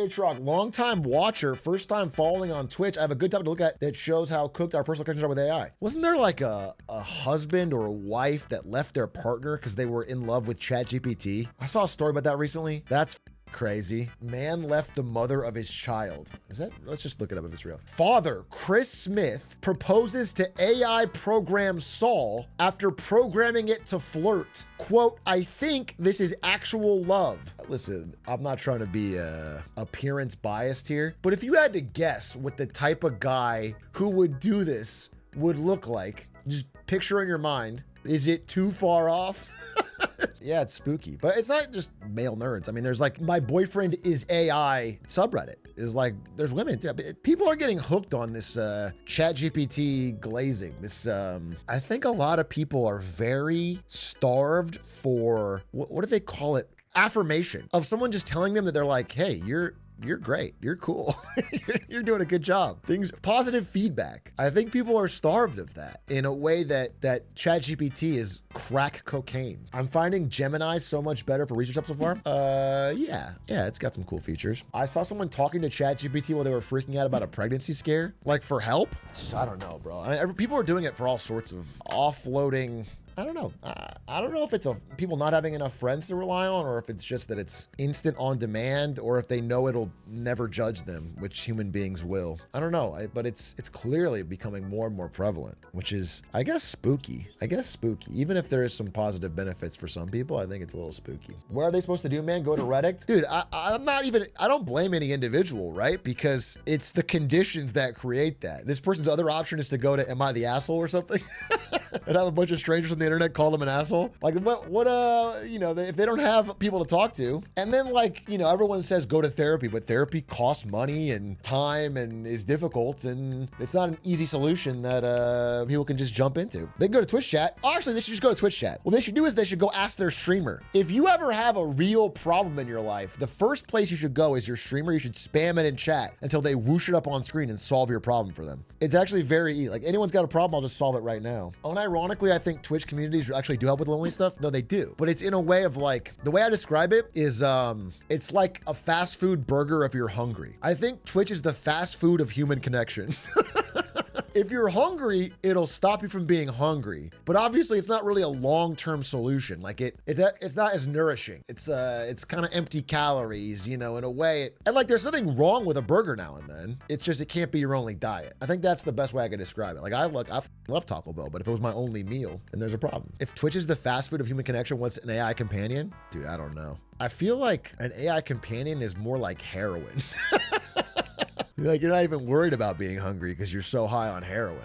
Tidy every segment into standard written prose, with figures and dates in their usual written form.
Hey, Truck, long-time watcher, first time following on Twitch. I have a good topic to look at that shows how cooked our personal connections are with AI. Wasn't there like a husband or a wife that left their partner because they were in love with ChatGPT? I saw a story about that recently. That's crazy. Man left the mother of his child. Is that? Let's just look it up if it's real. Father Chris Smith proposes to AI program Saul after programming it to flirt. Quote, I think this is actual love. Listen, I'm not trying to be appearance biased here, but if you had to guess what the type of guy who would do this would look like, just picture in your mind, is it too far off? Yeah, it's spooky, but it's not just male nerds. I mean, there's like my boyfriend is AI subreddit is like, there's women too. People are getting hooked on this ChatGPT glazing. This, I think a lot of people are very starved for, what do they call it? Affirmation of someone just telling them that they're like, hey, you're great. You're cool. You're doing a good job. Positive feedback. I think people are starved of that in a way that ChatGPT is crack cocaine. I'm finding Gemini so much better for research up so far. Yeah, it's got some cool features. I saw someone talking to ChatGPT while they were freaking out about a pregnancy scare, like for help. I don't know, bro. People are doing it for all sorts of offloading. I don't know. I don't know if it's people not having enough friends to rely on, or if it's just that it's instant on demand, or if they know it'll never judge them, which human beings will. I don't know, but it's clearly becoming more and more prevalent, which is, I guess, spooky. Even if there is some positive benefits for some people, I think it's a little spooky. What are they supposed to do, man? Go to Reddit? Dude, I don't blame any individual, right? Because it's the conditions that create that. This person's other option is to go to Am I the Asshole or something? And have a bunch of strangers on the internet call them an asshole. Like, if they don't have people to talk to, and then everyone says go to therapy, but therapy costs money and time and is difficult, and it's not an easy solution that people can just jump into. They can go to Twitch chat. Actually, they should just go to Twitch chat. What they should do is they should go ask their streamer. If you ever have a real problem in your life, the first place you should go is your streamer. You should spam it in chat until they whoosh it up on screen and solve your problem for them. It's actually very easy. Like, anyone's got a problem, I'll just solve it right now. Unironically, I think Twitch communities actually do help with lonely stuff. No, they do. But it's in a way of like, the way I describe it is, it's like a fast food burger if you're hungry. I think Twitch is the fast food of human connection. If you're hungry, it'll stop you from being hungry. But obviously, it's not really a long-term solution. Like it's not as nourishing. It's kind of empty calories, in a way. And like, there's nothing wrong with a burger now and then. It's just it can't be your only diet. I think that's the best way I can describe it. Like, I love Taco Bell, but if it was my only meal, then there's a problem. If Twitch is the fast food of human connection, what's an AI companion? Dude, I don't know. I feel like an AI companion is more like heroin. Like, you're not even worried about being hungry because you're so high on heroin.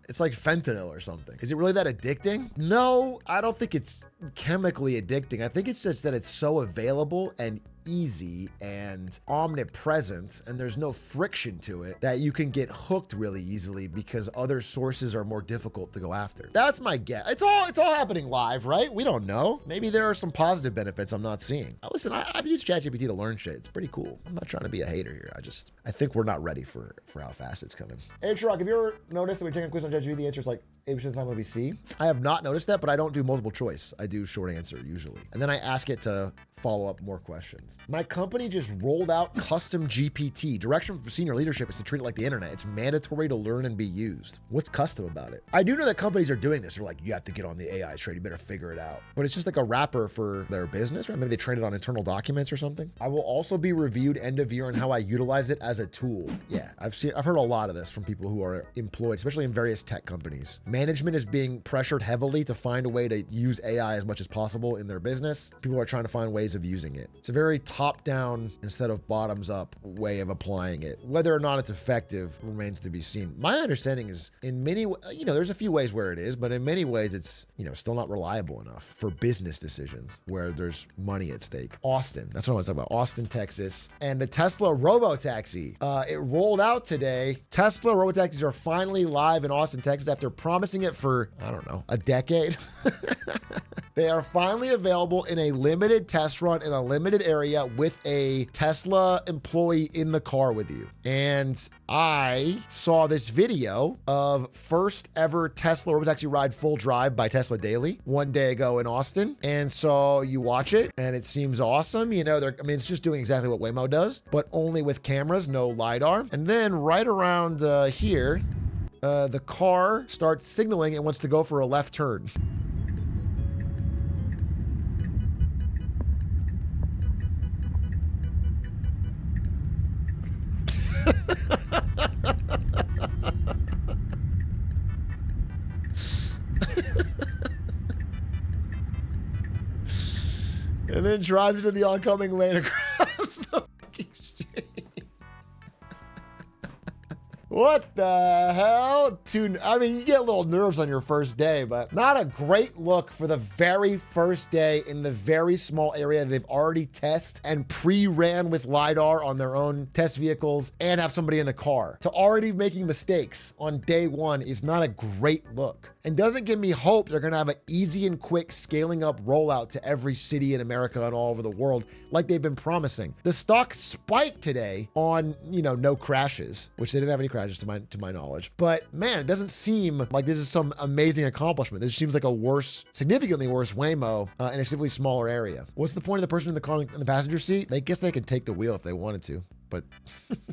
It's like fentanyl or something. Is it really that addicting? No, I don't think it's chemically addicting. I think it's just that it's so available and easy and omnipresent, and there's no friction to it, that you can get hooked really easily because other sources are more difficult to go after. That's my guess. It's all happening live, right? We don't know. Maybe there are some positive benefits I'm not seeing. Listen, I've used ChatGPT to learn shit. It's pretty cool. I'm not trying to be a hater here. I think we're not ready for how fast it's coming. Hey, Truck, have you ever noticed that we're taking a quiz on ChatGPT? The answer is like 80% of the time it'll be C. I have not noticed that, but I don't do multiple choice. I do short answer usually. And then I ask it to follow up more questions. My company just rolled out custom GPT. Direction from senior leadership is to treat it like the internet. It's mandatory to learn and be used. What's custom about it? I do know that companies are doing this. They're like, you have to get on the AI train. You better figure it out. But it's just like a wrapper for their business, right? Maybe they trained it on internal documents or something. I will also be reviewed end of year on how I utilize it as a tool. Yeah, I've heard a lot of this from people who are employed, especially in various tech companies. Management is being pressured heavily to find a way to use AI as much as possible in their business. People are trying to find ways of using it. It's a very top-down instead of bottoms-up way of applying it. Whether or not it's effective remains to be seen. My understanding is in many, there's a few ways where it is, but in many ways it's, still not reliable enough for business decisions where there's money at stake. Austin, that's what I was talking about. Austin, Texas, and the Tesla Robotaxi. It rolled out today. Tesla Robotaxis are finally live in Austin, Texas after promising it for, I don't know, a decade. They are finally available in a limited test run in a limited area with a Tesla employee in the car with you. And I saw this video of first ever Tesla Robotaxi ride full drive by Tesla Daily one day ago in Austin. And so you watch it and it seems awesome. You know, it's just doing exactly what Waymo does, but only with cameras, no LiDAR. And then right around here, the car starts signaling it wants to go for a left turn. And then drives into the oncoming lane across the fucking street. What the hell? I mean, you get little nerves on your first day, but not a great look for the very first day in the very small area they've already tested and pre-ran with LiDAR on their own test vehicles and have somebody in the car. To already making mistakes on day one is not a great look and doesn't give me hope they're gonna have an easy and quick scaling up rollout to every city in America and all over the world like they've been promising. The stock spiked today on, no crashes, which they didn't have any crashes to my knowledge. But man, it doesn't seem like this is some amazing accomplishment. This seems like a significantly worse Waymo in a significantly smaller area. What's the point of the person in the car in the passenger seat? They guess they could take the wheel if they wanted to, but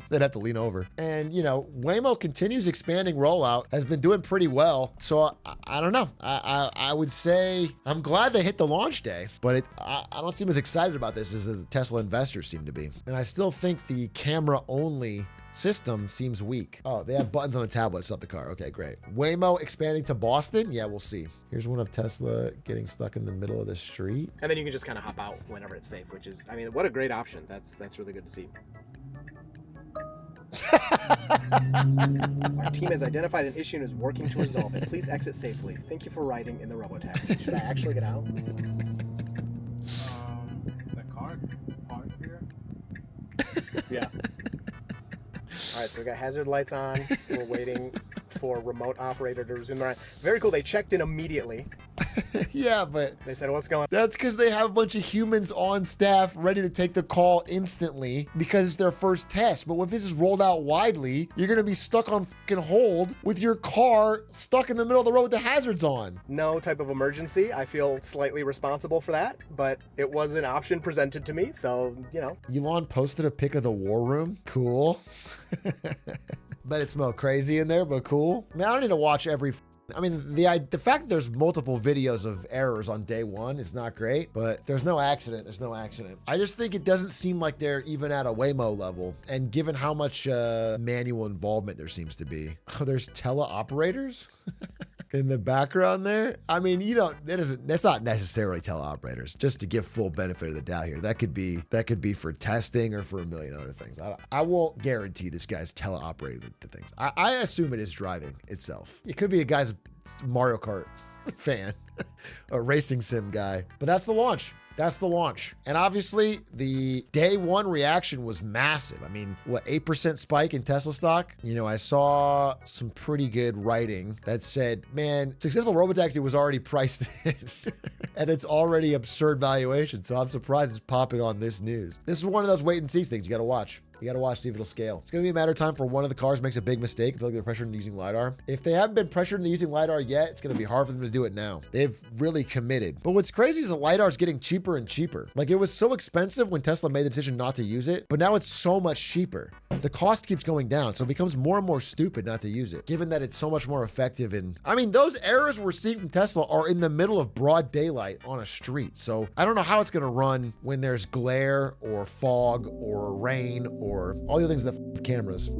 they'd have to lean over. And, Waymo continues expanding rollout, has been doing pretty well. So I don't know. I would say I'm glad they hit the launch day, but I don't seem as excited about this as the Tesla investors seem to be. And I still think the camera only system seems weak. Oh, they have buttons on a tablet. It's not the car. Okay, great. Waymo expanding to Boston? Yeah, we'll see. Here's one of Tesla getting stuck in the middle of the street. And then you can just kind of hop out whenever it's safe, which is, what a great option. That's really good to see. Our team has identified an issue and is working to resolve it. Please exit safely. Thank you for riding in the Robotaxi. Should I actually get out? The car parked here? Yeah. All right, so we got hazard lights on. We're waiting for remote operator to resume the ride. Very cool. They checked in immediately. Yeah, but they said, what's going on? That's because they have a bunch of humans on staff ready to take the call instantly because it's their first test. But if this is rolled out widely, you're going to be stuck on fucking hold with your car stuck in the middle of the road with the hazards on. No type of emergency. I feel slightly responsible for that, but it was an option presented to me. So, Elon posted a pic of the war room. Cool. Bet it smelled crazy in there, but cool. I don't need to watch every... the fact that there's multiple videos of errors on day one is not great, but there's no accident. I just think it doesn't seem like they're even at a Waymo level. And given how much manual involvement there seems to be. Oh, there's teleoperators in the background there. That's not necessarily teleoperators, just to give full benefit of the doubt here. That could be for testing or for a million other things. I won't guarantee this guy's teleoperating the things. I assume it is driving itself. It could be a guy's Mario Kart fan, a racing sim guy, but that's the launch. And obviously the day one reaction was massive. 8% spike in Tesla stock? I saw some pretty good writing that said, man, successful Robotaxi was already priced in and it's already absurd valuation. So I'm surprised it's popping on this news. This is one of those wait and see things you got to watch. You got to watch, see if it'll scale. It's going to be a matter of time for one of the cars makes a big mistake. I feel like they're pressured into using LiDAR. If they haven't been pressured into using LiDAR yet, it's going to be hard for them to do it now. They've really committed. But what's crazy is the LiDAR is getting cheaper and cheaper. Like, it was so expensive when Tesla made the decision not to use it, but now it's so much cheaper. The cost keeps going down, so it becomes more and more stupid not to use it, given that it's so much more effective. Those errors we're seeing from Tesla are in the middle of broad daylight on a street. So I don't know how it's going to run when there's glare or fog or rain or all the other things that cameras.